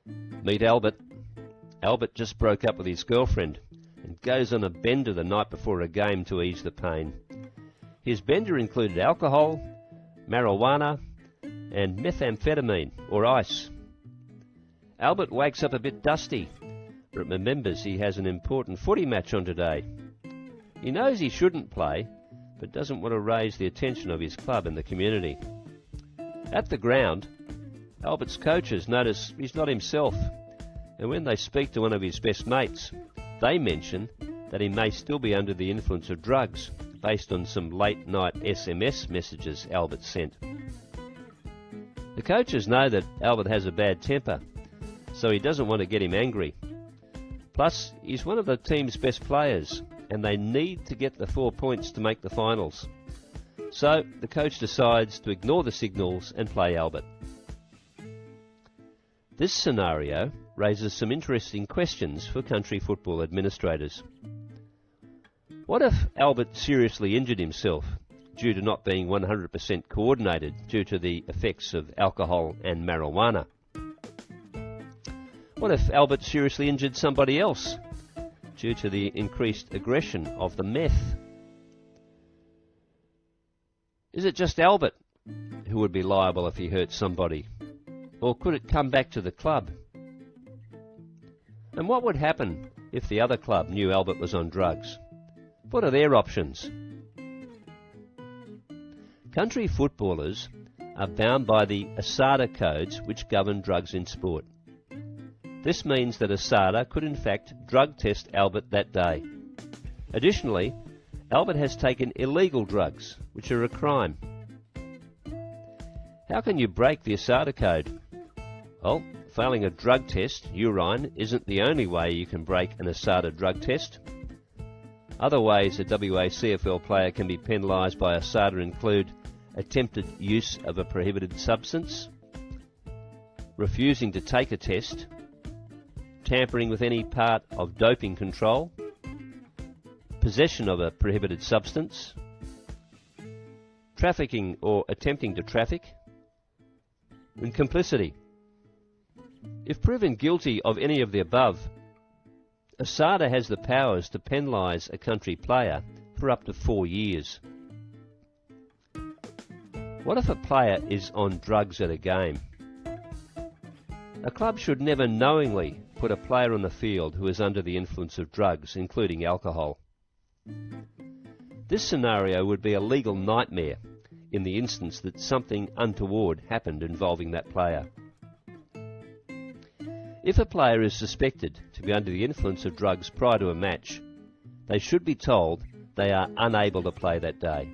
Meet Albert. Albert just broke up with his girlfriend and goes on a bender the night before a game to ease the pain. His bender included alcohol, marijuana, and methamphetamine, or ice. Albert wakes up a bit dusty, but remembers he has an important footy match on today. He knows he shouldn't play, but doesn't want to raise the attention of his club and the community. At the ground, Albert's coaches notice he's not himself, and when they speak to one of his best mates, they mention that he may still be under the influence of drugs, based on some late-night SMS messages Albert sent. The coaches know that Albert has a bad temper, so he doesn't want to get him angry. Plus, he's one of the team's best players, and they need to get the 4 points to make the finals. So the coach decides to ignore the signals and play Albert. This scenario raises some interesting questions for country football administrators. What if Albert seriously injured himself due to not being 100% coordinated due to the effects of alcohol and marijuana? What if Albert seriously injured somebody else due to the increased aggression of the meth? Is it just Albert who would be liable if he hurt somebody? Or could it come back to the club? And what would happen if the other club knew Albert was on drugs? What are their options? Country footballers are bound by the ASADA codes which govern drugs in sport. This means that ASADA could in fact drug test Albert that day. Additionally, Albert has taken illegal drugs, which are a crime. How can you break the ASADA code? Well, failing a drug test, urine, isn't the only way you can break an ASADA drug test. Other ways a WA CFL player can be penalised by ASADA include attempted use of a prohibited substance, refusing to take a test, tampering with any part of doping control, possession of a prohibited substance, trafficking or attempting to traffic, and complicity. If proven guilty of any of the above, ASADA has the powers to penalise a country player for up to 4 years. What if a player is on drugs at a game? A club should never knowingly put a player on the field who is under the influence of drugs, including alcohol. This scenario would be a legal nightmare in the instance that something untoward happened involving that player. If a player is suspected to be under the influence of drugs prior to a match, they should be told they are unable to play that day.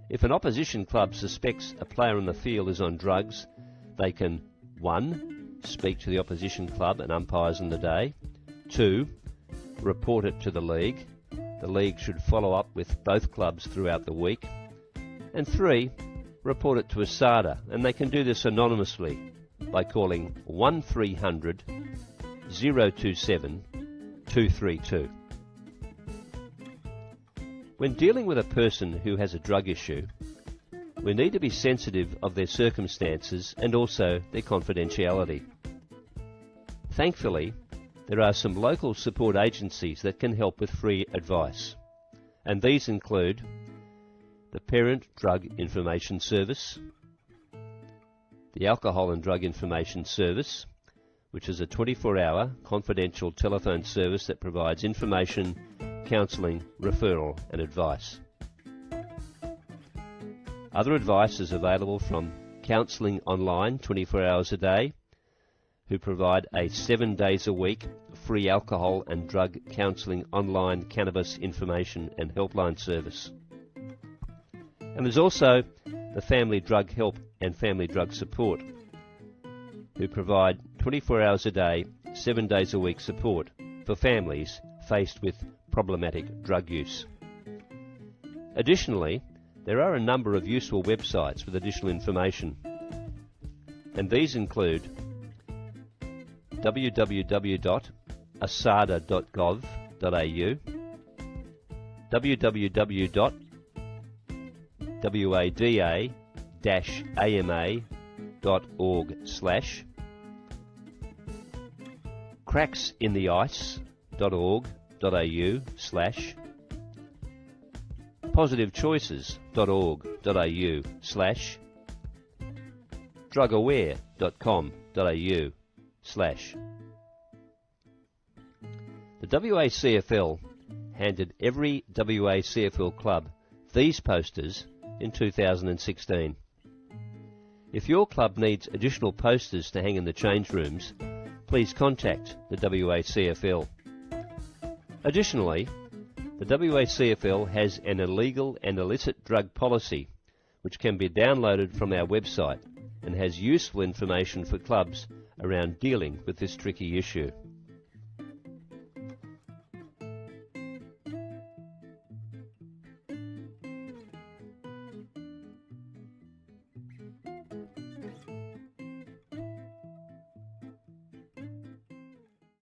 If an opposition club suspects a player on the field is on drugs, they can 1. Speak to the opposition club and umpires on the day. 2. Report it to the league. The league should follow up with both clubs throughout the week. And 3. Report it to ASADA, and they can do this anonymously by calling 1300 027 232. When dealing with a person who has a drug issue, we need to be sensitive of their circumstances and also their confidentiality. Thankfully, there are some local support agencies that can help with free advice, and these include the Parent Drug Information Service, the Alcohol and Drug Information Service, which is a 24-hour confidential telephone service that provides information, counselling, referral and advice. Other advice is available from Counselling Online 24 hours a day, who provide a 7 days a week free alcohol and drug counselling online cannabis information and helpline service. And there's also the Family Drug Help and Family Drug Support, who provide 24 hours a day, 7 days a week support for families faced with problematic drug use. Additionally, there are a number of useful websites with additional information, and these include www.asada.gov.au, www.wada-ama.org/, cracksintheIce.org.au/positivechoices.org.au/drugaware.com.au/. The WACFL handed every WACFL club these posters in 2016. If your club needs additional posters to hang in the change rooms, please contact the WACFL. Additionally, the WACFL has an illegal and illicit drug policy which can be downloaded from our website and has useful information for clubs around dealing with this tricky issue.